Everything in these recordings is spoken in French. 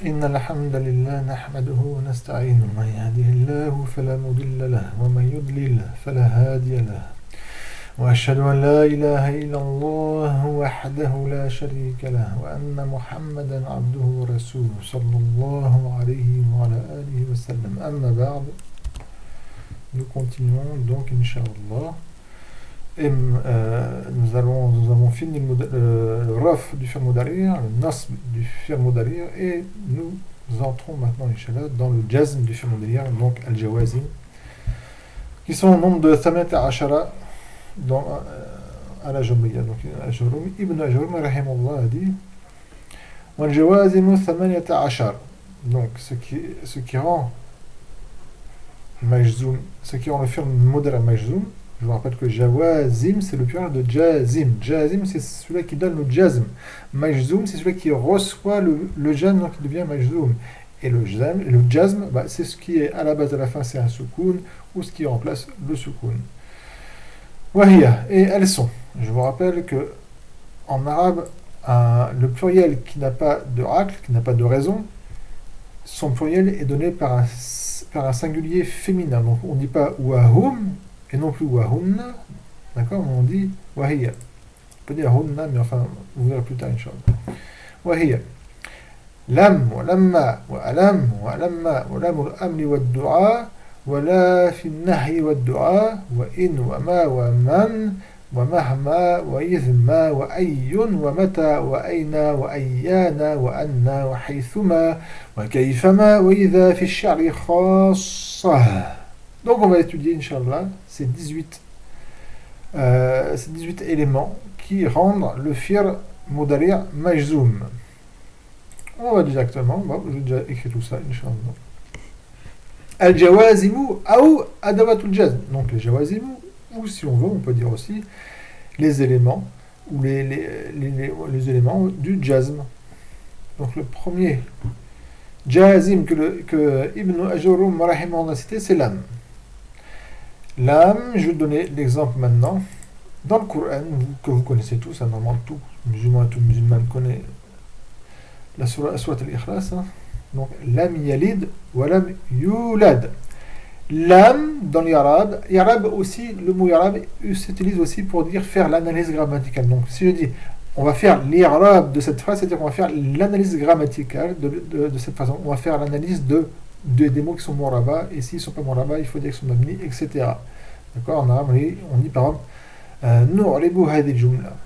إن الحمد لله نحمده ونستعينه من يهده الله فلا مضل له ومن يضلل فلا هادي له وأشهد أن لا إله إلا الله وحده لا شريك له وأن محمدا عبده ورسوله صلى الله عليه وعلى آله وسلم أما بعد. Nous continuons donc Inch'Allah. Et nous avons fini le raf du fi'l mudari', le nasb du fi'l mudari' et nous entrons maintenant Inch'Allah dans le jazm du fi'l mudari', donc al-jawazim, qui sont au nombre de 18 dans al-ajurumiyya. Donc Ibn Ajurumi rahimahullah a dit wal-jawazim 18. Donc ce qui rend majzoum, ce qui rend le fi'l mudari' majzoum. Je vous rappelle que jawazim, c'est le pluriel de jazim. Jazim, c'est celui qui donne le jazm. Majzoum, c'est celui qui reçoit le jazm, donc il devient majzoum. Et le jazm, c'est ce qui est à la base, à la fin, c'est un soukoun, ou ce qui remplace le soukoun. Wahiya, et elles sont. Je vous rappelle que en arabe, le pluriel qui n'a pas de aql, qui n'a pas de raison, son pluriel est donné par un singulier féminin. Donc on ne dit pas wahum, et non plus wahunna, d'accord, on dit wahiya. On peut dire hunna, mais enfin, vous verrez plus tard, Inch'Allah. Wahiya. Lam, wa lamma, wa alam, wa lamma, wa lam al-amli wa du'a, wa la fi nahi wa du'a, wa in, wa ma, wa man, wa mahma, wa izma, wa ayyun, wa mata, wa ayna, wa ayyana, wa anna, wa haythuma, wa kayfama, wa idha fi sha'ri khassa. Donc on va étudier, Inch'Allah, ces 18 éléments qui rendent le fi'l mudari' majzoum. On va directement, j'ai déjà écrit tout ça, Inch'Allah. Al-jawazimu ou adawatul jazm. Donc les jawazimu, ou si on veut, on peut dire aussi les éléments, ou les éléments du jazm. Donc le premier jazim que Ibn Ajurum rahimahullah a cité, c'est lam. Lam, je vais donner l'exemple maintenant. Dans le Coran, que vous connaissez tous, normalement tout musulman connaît la sourate al-Ikhlas. Donc, lam yalid wa lam yulad. Lam, dans l'arabe aussi, le mot arabe s'utilise aussi pour dire faire l'analyse grammaticale. Donc, si je dis, on va faire l'irabe de cette phrase, c'est-à-dire qu'on va faire l'analyse grammaticale de cette phrase. On va faire l'analyse des mots qui sont moraba, et s'ils ne sont pas moraba, il faut dire qu'ils sont mabni, etc. D'accord. En arabe, on dit par exemple nu'ribu hadhi al-jumla.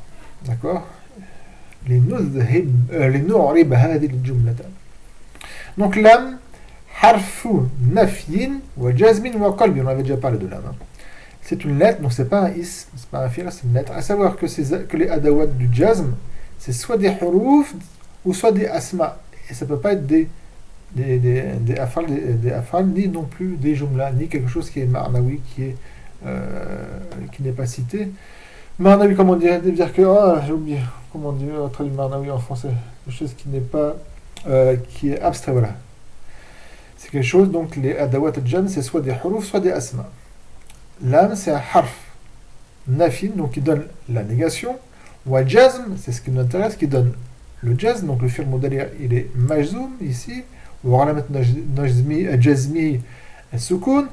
D'accord. Les nu'rib hadhi al-jumlata. Donc lam harfu nafyin wa jazmin wa qalbin. On avait déjà parlé de lam. C'est une lettre, donc c'est pas un ism, c'est pas un fi'l, c'est une lettre. À savoir que les adawat du jazm, c'est soit des huruf ou soit des asma, et ça peut pas être des afal, ni non plus des jumla, ni quelque chose qui est ma'nawi, qui n'est pas cité. Ma'nawi, comment dire que, j'ai oublié, comment dire, traduire ma'nawi en français, quelque chose qui n'est pas, qui est abstrait, voilà. C'est quelque chose, donc les adawat al-jam, c'est soit des huruf, soit des asma. Lam, c'est un harf, nafin, donc qui donne la négation, ou al-jazm, c'est ce qui nous intéresse, qui donne le jazm, donc le fi'l mudari' il est majzoum ici, ou alamat jazmi sukun,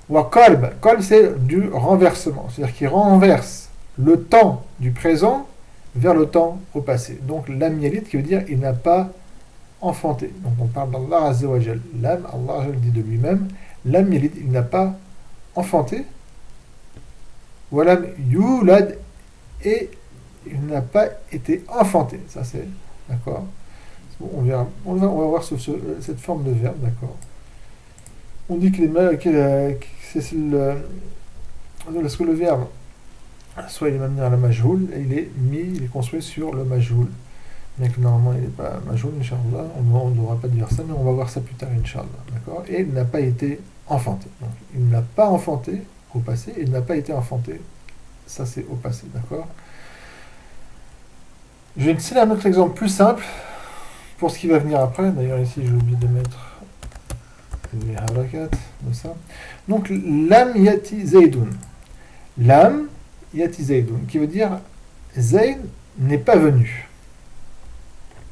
ou qalb, c'est du renversement, c'est-à-dire qu'il renverse le temps du présent vers le temps au passé. Donc lam yalid qui veut dire il n'a pas enfanté. Donc on parle d'Allah Azza wa Jal. Lam, Allah dit de lui-même, lam yalid, il n'a pas enfanté, wa lam yulad, et il n'a pas été enfanté. Ça c'est d'accord. Bon, on va voir cette forme de verbe, d'accord. On dit que lorsque le verbe soit il est amené à la majhoul, et il est construit sur le majhoul. Bien que normalement il n'est pas majhoul, Inch'Allah, on ne devra pas dire ça, mais on va voir ça plus tard, Inch'Allah, d'accord. Et il n'a pas été enfanté. Donc, il n'a pas enfanté au passé, et il n'a pas été enfanté. Ça c'est au passé, d'accord. Je vais citer un autre exemple plus simple pour ce qui va venir après. D'ailleurs ici j'ai oublié de mettre les harakat de ça. Donc lam yati zaydun. Lam yati zaydun, qui veut dire Zayd n'est pas venu.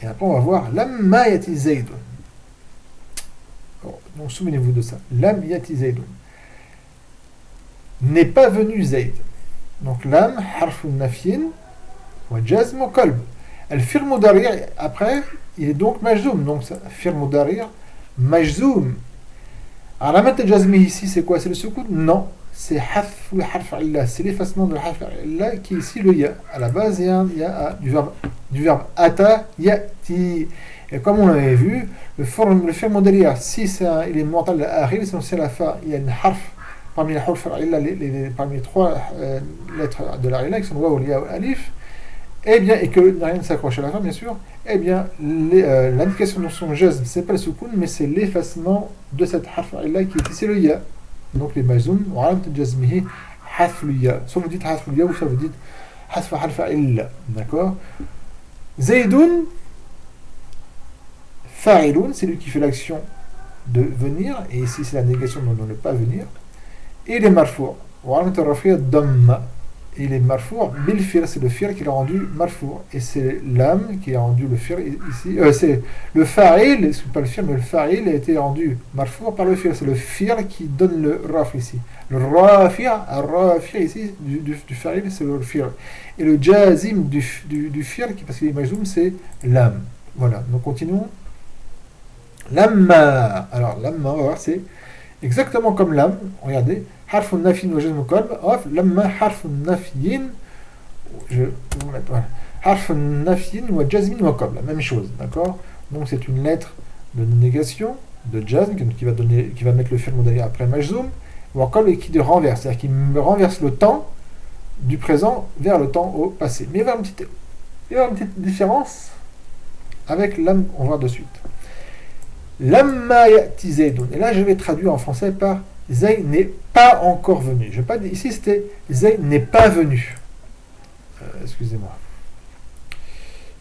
Et après on va voir lamma yati zaydun. Donc souvenez-vous de ça. Lam yati Zaydun. N'est pas venu Zayd. Donc lam, harfun nafyin, wa jazm wa qalb. El fir mudari' après, il est donc majzoum. Donc fir mudari' majzoum. Alamat al-jazmi ici, c'est quoi? C'est le soukoun? Non. C'est haf ou harf illa. C'est l'effacement de harf illa qui est ici le ya. À la base, il y a un ya du verbe ata yati. Et comme on l'avait vu, le fi'l mudari', si il est mental al-akhir, c'est à la fin, il y a une harf parmi les harf illa, parmi les trois lettres de la illa, qui sont waw, ya ou alif. Eh bien, et que rien ne s'accroche à la fin, bien sûr, eh bien, l'indication de son jazm, c'est pas le soukoun, mais c'est l'effacement de cette harf illa qui est ici le ya. Donc les majzoum, wa alamat al-jazmihi, hasf le ya. Soit vous dites hasf le ya, ou soit vous dites hasf harf illa. D'accord? Zaydun, fa'ilun, c'est lui qui fait l'action de venir, et ici c'est la négation de ne pas venir. Et les marfou', wa alamat al-rafi'a damma. Et les marfou' bil fir, c'est le fir qui l'a rendu marfou'. Et c'est l'âme qui a rendu le fir ici. C'est le fa'il, c'est pas le fir, mais le fa'il a été rendu marfou' par le fir. C'est le fir qui donne le raf ici. Le rafi' ici, du fa'il, c'est le fir. Et le jazim du fir, parce qu'il est majzoum, c'est l'âme. Voilà, donc continuons. Lamma. Alors, lamma, on va voir, c'est exactement comme l'âme. Regardez. حرف النفي وجزم القلب لما حرف النفي je vais vous mettre voilà حرف النفي وجزم وقلب même chose, d'accord? Donc c'est une lettre de négation de jazm qui va mettre le fi'l mudari' après majzoum وقلب et qui renverse, c'est-à-dire qui renverse le temps du présent vers le temps au passé. Mais il y a une petite différence avec l'âme, on va voir de suite. Lamma ya'ti Zaydun, et là je vais traduire en français par Zayd n'est pas encore venu. Je vais pas dire, ici c'était Zayd n'est pas venu. Excusez-moi.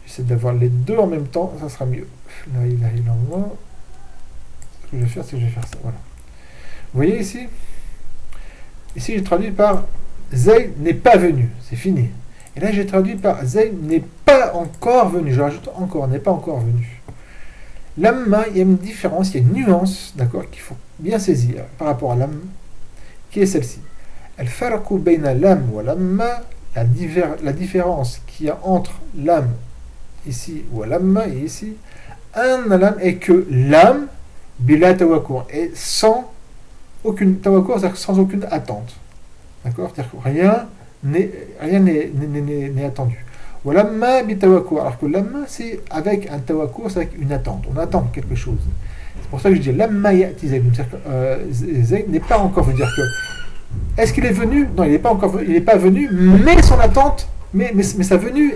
J'essaie d'avoir les deux en même temps, ça sera mieux. La ilaha illallah. Ce que je vais faire, c'est que je vais faire ça. Voilà. Vous voyez ici? Ici j'ai traduit par Zayd n'est pas venu. C'est fini. Et là j'ai traduit par Zayd n'est pas encore venu. Je rajoute encore, n'est pas encore venu. Lamma, il y a une différence, il y a une nuance, d'accord, qu'il faut bien saisir par rapport à lam, qui est celle-ci. Al-farqu bayna lam wa lamma, la différence qu'il y a entre lam ici ou lamma et ici, un lam est que lam bila tawakur, et sans aucune tawakur, c'est-à-dire sans aucune attente, d'accord, c'est-à-dire que rien n'est attendu. Lamma bi tawakur, alors que lamma c'est avec un tawakur, c'est avec une attente, on attend quelque chose. C'est pour ça que je dis lamma ya'ti Zayd, c'est-à-dire que Zayd n'est pas encore venu. C'est-à-dire que est-ce qu'il est venu? Non, il n'est pas encore venu, il n'est pas venu, mais son attente, mais sa venue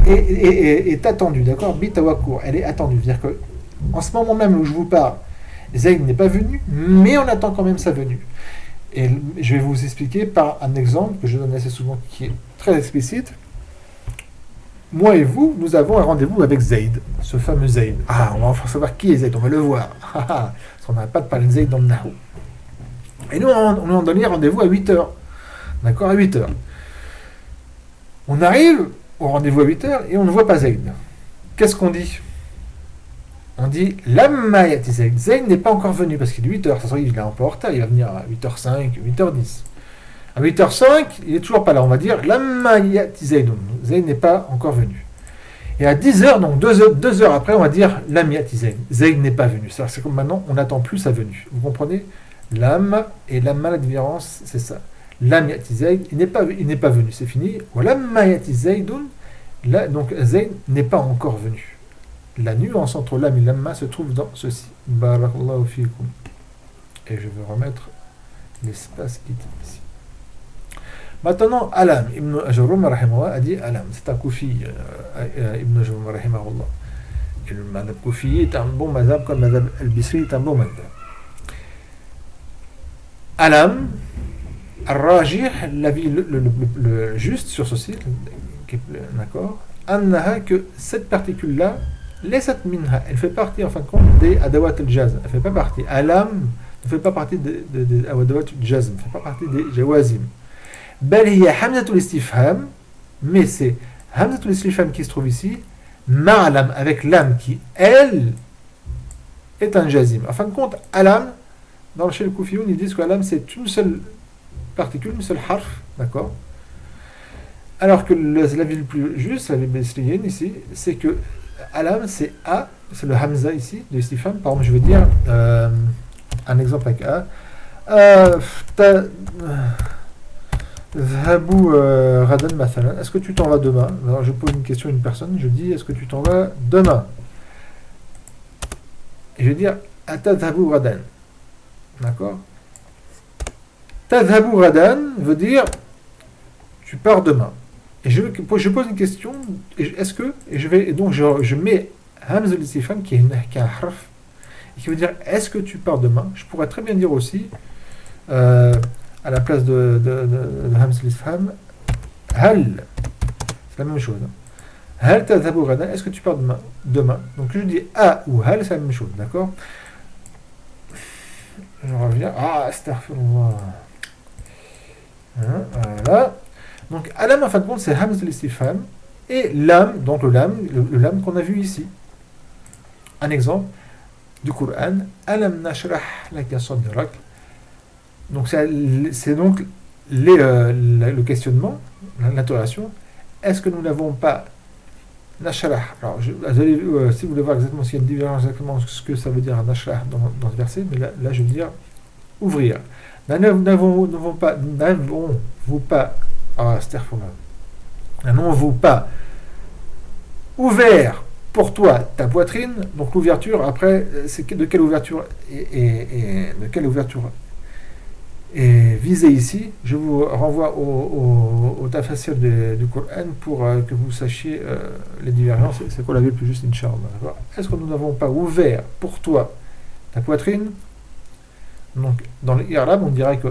est attendue, d'accord? Bi tawakur, elle est attendue, c'est-à-dire que en ce moment même où je vous parle, Zayd n'est pas venu, mais on attend quand même sa venue. Et je vais vous expliquer par un exemple que je donne assez souvent qui est très explicite. Moi et vous, nous avons un rendez-vous avec Zayd, ce fameux Zayd. Ah, on va enfin savoir qui est Zayd, on va le voir. Parce qu'on n'a pas de parler de Zayd dans le Nahou. Et nous, on a donné rendez-vous à 8h. D'accord, à 8h. On arrive au rendez-vous à 8h et on ne voit pas Zayd. Qu'est-ce qu'on dit? On dit Lamma ya'ti Zayd. Zayd n'est pas encore venu parce qu'il est 8h. Ça se trouve, il est un peu en retard, il va venir à 8h05, 8h10. À 8h05, il n'est toujours pas là. On va dire Lamma ya'ti Zaydun. Zayd n'est pas encore venu. Et à 10h, donc 2 heures après, on va dire Lam ya'ti Zayd. Zayd n'est pas venu. C'est comme maintenant, on n'attend plus sa venue. Vous comprenez? Lam et Lamma, la différence, c'est ça. Lam ya'ti Zayd, il n'est pas venu, c'est fini. Lamma ya'ti Zaydun, là, donc Zayd n'est pas encore venu. La nuance entre Lam et Lamma se trouve dans ceci. Barakallahu fikum. Et je vais remettre l'espace qui est ici. Maintenant, Alam, Ibn Ajrum a dit Alam, c'est un Koufi, Ibn Ajrum rahimahullah. Et le madhab Koufi est un bon madhab, comme le madhab al-Bisri est un bon madhab. Alam, al-Rajih, l'avis le juste sur ceci, d'accord, Annaha, que cette particule-là, laissat minha, elle fait partie en fin de compte des adawat al-jazm, elle fait pas partie. Alam ne fait pas partie des adawat al-jazm, ne fait pas partie des jawazim. بل هي حمزة الاستفهام, mais c'est Hamzatul Istifham qui se trouve ici, ma'lam, avec l'âme qui, elle, est un jazim. En fin de compte, alam, chez le Koufioun, ils disent que alam c'est une seule particule, une seule harf, d'accord. Alors que la ville plus juste, la ville basrienne ici, c'est que alam c'est a, c'est le hamza ici, de istifham. Par exemple, je veux dire un exemple avec a. Est-ce que tu t'en vas demain? Alors je pose une question à une personne, je dis est-ce que tu t'en vas demain? Et je vais dire atadhabu ghadan. D'accord? Tadhabu ghadan veut dire tu pars demain. Et je pose une question, est-ce que, et donc je mets hamza al-istifham qui est un harf, et qui veut dire est-ce que tu pars demain? Je pourrais très bien dire aussi à la place de hamza al-istifham hal, c'est la même chose. Hal tadhabu ghadan, est-ce que tu pars demain? Donc je dis a ou hal, c'est la même chose, d'accord? Je reviens. Ah, astaghfirullah. Voilà. Donc alam en fin de compte c'est hamz al-istifham et lam, donc le lam qu'on a vu ici. Un exemple du Coran, alam nashrah laka sadrak. Donc c'est donc le questionnement, l'interrogation. Est-ce que nous n'avons pas nashrah? Alors si vous voulez voir exactement s'il y a une divergence exactement ce que ça veut dire nashrah dans ce verset, mais là je veux dire ouvrir. N'avons-vous pas n'avons-vous pas ouvert pour toi ta poitrine? Donc l'ouverture, après, c'est de quelle ouverture est visée ici? Je vous renvoie au tafsir du Coran pour que vous sachiez les divergences. C'est quoi la vie le plus juste, Inch'Allah. Est-ce que nous n'avons pas ouvert pour toi ta poitrine? Donc, dans l'Irab, on dirait que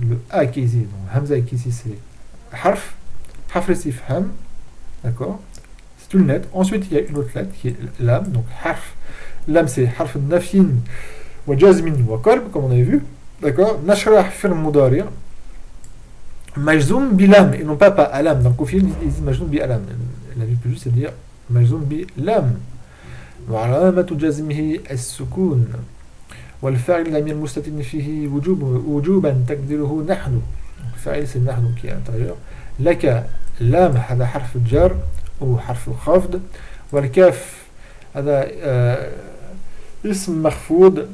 le A qui est ici, donc Hamza qui est ici, c'est Harf al-Istifham, d'accord? C'est une lettre. Ensuite, il y a une autre lettre qui est Lam, donc Harf. Lam, c'est Harf al-Nafyin wa Jazmin wa Qalb, comme on avait vu, d'accord? Nashrah fil Mudari' Majzoum bilam, et non pas Alam. Donc, au final, ils disent Majzoum bi Alam. La vie plus juste, c'est de dire Majzoum bi Lam. Wa alamatu jazmihi as-sukun. والفاعل لم المستتر فيه وجوبا تقديره نحن. الفاعل c'est نحن qui est à l'intérieur. لك لام هذا حرف الجر أو حرف الخفض. والكاف هذا اسم مخفوض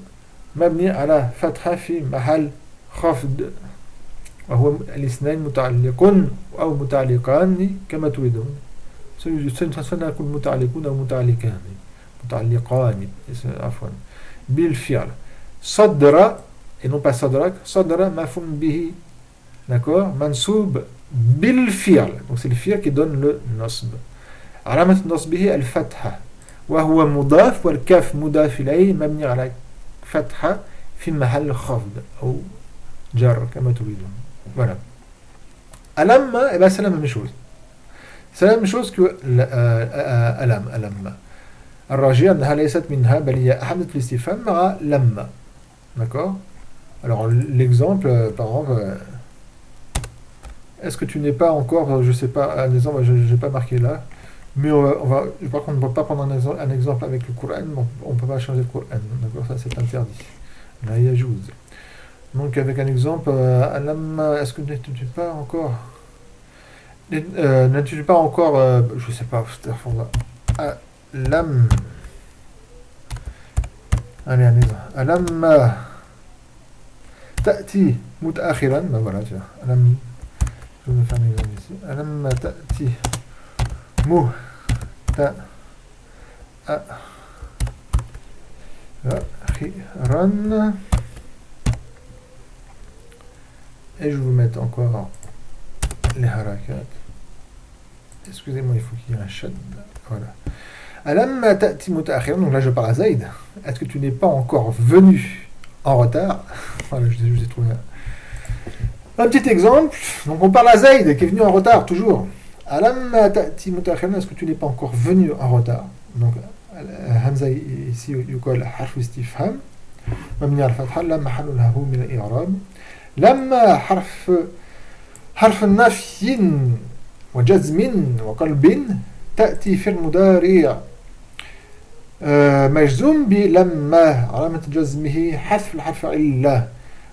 مبني على فتحة في محل خفض وهو الاثنين متعلق أو متعلقان كما تريدون. سنكون متعلقون أو متعلقان عفوا بالفعل. صدر et non pas sadrak, sadra mafum bihi, d'accord, mansoub bil fi'l, donc c'est le fi'l qui donne le nasb. علامة نصبه الفتحة وهو مضاف والكاف مضاف إليه مبني على فتحة في محل خفض أو جر كما تريدون. Voilà. ألم, eh ben c'est la même chose. C'est la même chose que ألم. الراجع أنها ليست منها بل هي حمزة الاستفهام مع لما. D'accord? Alors l'exemple, par exemple, est-ce que tu n'es pas encore, je sais pas, un exemple, je n'ai pas marqué là, mais par contre on ne peut pas prendre un exemple avec le Coran, on ne peut pas changer le Coran, d'accord? Ça c'est interdit. Là il y a jouz. Donc avec un exemple, est-ce que n'es-tu pas encore, n'es-tu pas encore, je sais pas, Alam. Allez, un exemple. Alam ta'ti muta'akhiran. Ben voilà, tu vois. Alam. Je vais faire un exemple ici. Alam ta'ti muta'akhiran. Et je vais vous mettre encore les harakat. Excusez-moi, il faut qu'il y ait un shad. Voilà. Alam ta'ti muta'akhiran. Donc là, je parle à Zaïd. Est-ce que tu n'es pas encore venu en retard? Voilà, je vous ai trouvé un petit exemple. Donc on parle à Zaïd qui est venu en retard, toujours. Alam ta'ti muta'akhiran. Est-ce que tu n'es pas encore venu en retard? Donc Hamza ici, يقال حرف استفهام مبني على الفتحة لا محل له من الإعراب. لما حرف نفي وجزم وقلب تأتي في المضارع مجزوم بلما علامة جزمه حذف الحرف إلا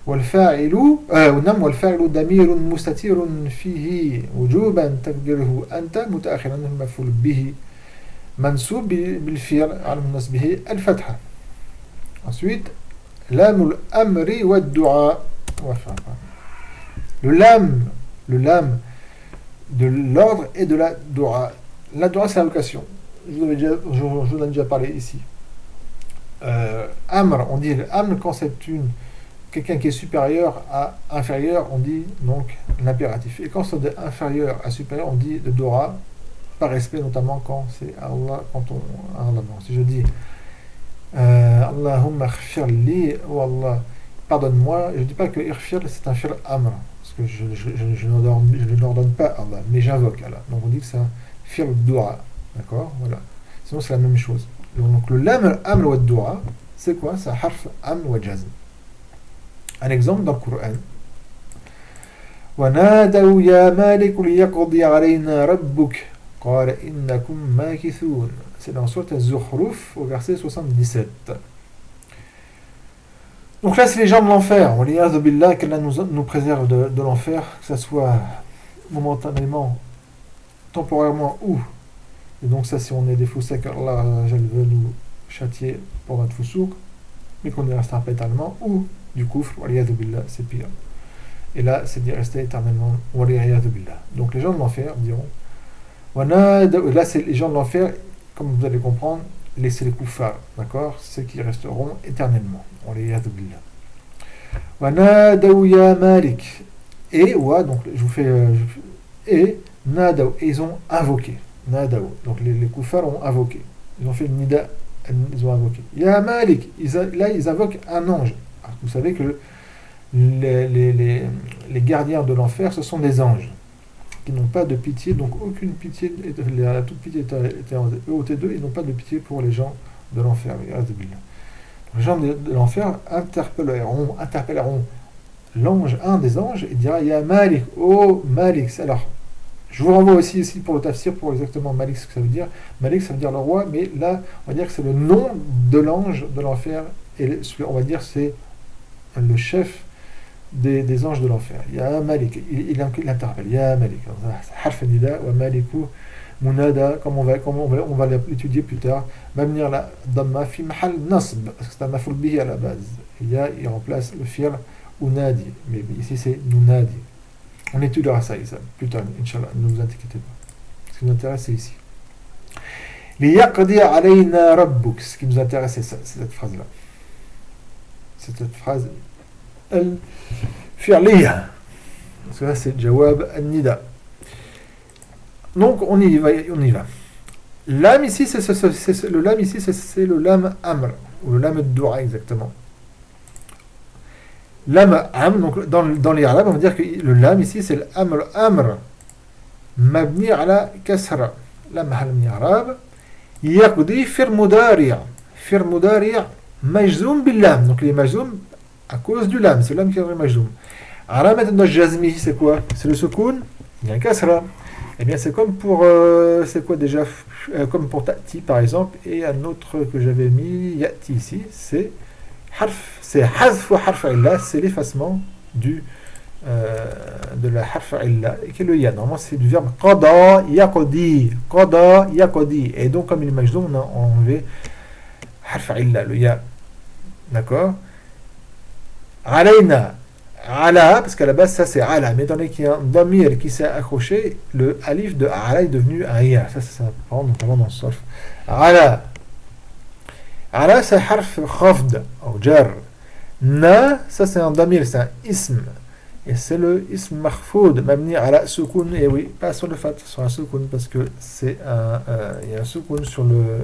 والفاعل نعم والفاعل ضمير مستتر فيه وجوبا تقديره أنت متأخرا المفعول به منصوب بالفعل على نصبه الفتحة. Ensuite لام الأمر والدعاء. Le lame de l'ordre et de la dua. La dua, c'est l'invocation. Je vous en ai déjà parlé ici. Amr, on dit amr quand c'est quelqu'un qui est supérieur à inférieur, on dit donc l'impératif. Et quand c'est inférieur à supérieur, on dit le dua, par respect notamment quand c'est Allah, quand on Allah. Si je dis Allahumma khfir li ou Allah, pardonne-moi, je ne dis pas que irfir c'est un fir amr, parce que je ne l'ordonne pas à Allah, mais j'invoque Allah. Donc on dit que c'est un fir dua, d'accord, voilà. Sinon c'est la même chose. Donc le lam amr wa dua, c'est quoi? C'est un harf amr wa jazm. Un exemple dans le Coran. وَنَادَوْا يَا مَالِكُ لِيَقْضِيَ عَلَيْنَا رَبُّكَ قَالَ إِنَّكُمْ مَاكِثُونَ. C'est dans Sourate Az-Zukhruf au verset 77. Donc là, c'est les gens de l'enfer. Waliyadhu billah, qu'Allah nous préserve de l'enfer, que ce soit momentanément, temporairement ou. Et donc ça, si on est des foussaks, Allah veut nous châtier pour notre foussouk, mais qu'on y restera pas éternellement, ou du kufr, waliyadhu billah, c'est pire. Et là, c'est d'y rester éternellement, waliyadhu billah. Donc les gens de l'enfer diront, là, c'est les gens de l'enfer, comme vous allez comprendre, c'est les kuffars, d'accord, ceux qui resteront éternellement. Waliyadhu billah. Wanadaw ya Malik. Et, donc je vous fais. Et, nadaw, et ils ont invoqué. Nadaw. Donc les kuffars ont invoqué. Ils ont fait le nida, ils ont invoqué. Ya Malik. Là, ils invoquent un ange. Alors, vous savez que les gardiens de l'enfer, ce sont des anges qui n'ont pas de pitié, donc aucune pitié, la toute pitié était ôtée d'eux, ils n'ont pas de pitié pour les gens de l'enfer. Les gens de l'enfer interpelleront l'ange, un des anges, et dira Ya Malik, oh Malik. Alors, je vous renvoie aussi ici pour le tafsir, pour exactement Malik, ce que ça veut dire. Malik, ça veut dire le roi, mais là, on va dire que c'est le nom de l'ange de l'enfer, et on va dire c'est le chef des anges de l'enfer. Ya Malik, il interpelle, Ya Malik. Harf nida wa Maliku munada, comme on va l'étudier plus tard. Mabnir la damma fi mahal nasb, parce que c'est un maf'ul bihi à la base. Ya, il remplace le fi'l ou nadi, mais ici c'est nunadi. On étudiera ça plus tard, Inch'Allah, ne vous inquiétez pas. Ce qui nous intéresse, c'est ici. Liyaqdi alayna rabbuk, ce qui nous intéresse, c'est cette phrase-là. C'est cette phrase al-fi'liya. Parce que là, c'est jawab al-nida. Donc, on y va. L'âme ici, le lam ici, c'est le lam amr, ou le lam dua exactement. Lam amr, donc dans les arabes, on va dire que le lam ici, c'est l'amr, mabni ala kasra. Lam mahal min arab, yaqdi fir mudari', majzoum bil lam. Donc, il est majzoum à cause du lam, c'est le lam qui est majzoum. Aramat al-jazmi, c'est quoi? C'est le soukoun, il y a un kasra. Eh bien, c'est comme pour, c'est quoi déjà, comme pour ta'ti par exemple, et un autre que j'avais mis, ya'ti ici, c'est hazf ou harf illa, c'est l'effacement de la harf illa, et qui est le ya. Normalement, c'est du verbe qada yaqdi, et donc comme il est majdoum, on a enlevé harf illa, le ya. D'accord? Alayna. Ala, parce qu'à la base ça c'est ala, mais étant donné qu'il y a un damir qui s'est accroché, le alif de ala est devenu un ya. Ça prend notamment dans le solf. Ala, c'est harf khafd ou jar. Na, ça c'est un damir, c'est un ism, et c'est le ism makhfoud mabni ala soukoun, et oui, pas sur le fat, sur un soukoun, parce que c'est il y a un soukoun sur le,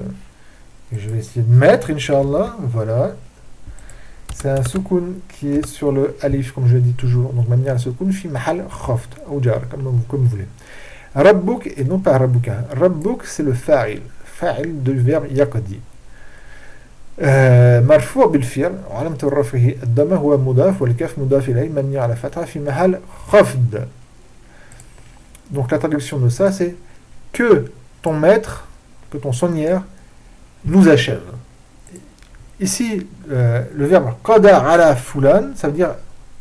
je vais essayer de mettre, Inch'Allah, voilà. C'est un soukoun qui est sur le alif, comme je le dis toujours. Donc, mabni ala soukoun fi mahal khafd ou jar, comme vous voulez. Rabbuk, et non pas rabbuka. Rabbuk, c'est le fa'il. Fa'il du verbe yaqdi. مرفوع بالفعل وعلامة رفعه الضمة هو مضاف والكاف مضاف إليه مبني على فتحة في محل خفض. Donc la traduction de ça c'est que ton maître, que ton seigneur nous achève. Ici, le verbe qada ala fulan, ça veut dire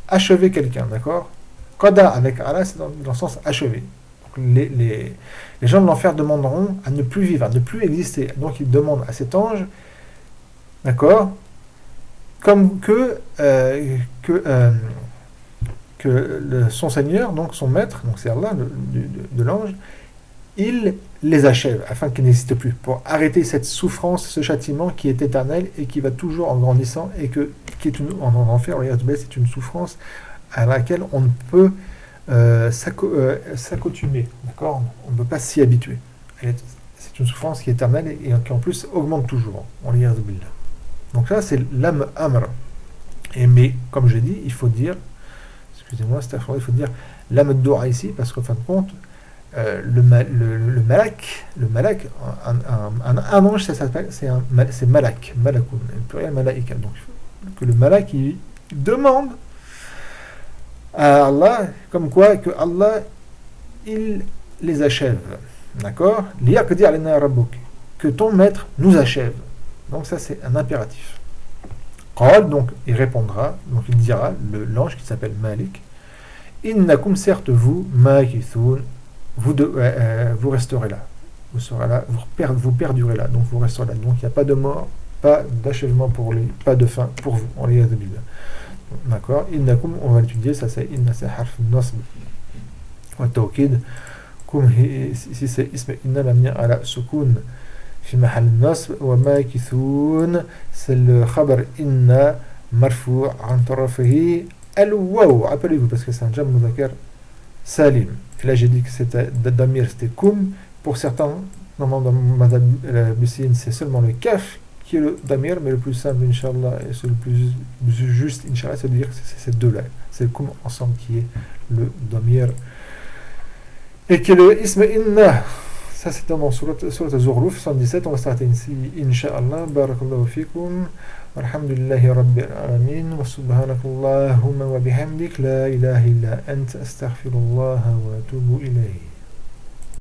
achever quelqu'un, d'accord? Qada avec ala, c'est dans le sens achever. Donc, les gens de l'enfer demanderont à ne plus vivre, à ne plus exister. Donc ils demandent à cet ange, d'accord, comme son Seigneur, donc son maître, donc c'est Allah de l'ange, il les achève afin qu'ils n'existent plus, pour arrêter cette souffrance, ce châtiment qui est éternel et qui va toujours en grandissant et qui est en enfer, c'est une souffrance à laquelle on ne peut s'accoutumer, d'accord? On ne peut pas s'y habituer. C'est une souffrance qui est éternelle et qui en plus augmente toujours. Donc là, c'est l'âme amr. Mais comme j'ai dit, il faut dire, excusez-moi, il faut dire l'âme doua ici, parce qu'en fin de compte, le malak, un ange, c'est malak, malakun, le pluriel malaika. Donc que le malak il demande à Allah, comme quoi que Allah il les achève, d'accord? Liyaqdi alina rabbuk, que ton maître nous achève. Donc ça c'est un impératif. Qal, donc il répondra, donc il dira, l'ange qui s'appelle Malik, innakum, certes vous, makithun, vous resterez là. Vous serez là, vous perdurez là, donc vous resterez là. Donc il n'y a pas de mort, pas d'achèvement pour lui, pas de fin pour vous. On l'iyad billah. D'accord? Innakum, on va l'étudier, ça c'est inna, c'est harf nasb wa tawkid. Kum ici c'est ism inna lamni ala sukun fi mahal nasb wa makithun, c'est le khabar inna marfu an tarafihi al-waw. Rappelez-vous parce que c'est un jam mudhakkar salim. Et là j'ai dit que c'était damir, c'était kum. Pour certains, normalement dans madhab Bussin, c'est seulement le kaf qui est le damir, mais le plus simple, Inch'Allah, et c'est le plus juste, Inch'Allah, c'est de dire que c'est ces deux-là. C'est le kum ensemble qui est le damir. Et que le ism inna, ça c'est dans surat Az-Zukhruf 77, on va s'arrêter ici, Inch'Allah. Barakallahu fikum. Alhamdulillahi Rabbil Alamin. Wa subhanakallahumma wa bihamdik. La ilaha illa anta astaghfirullah wa atubu ilayhi.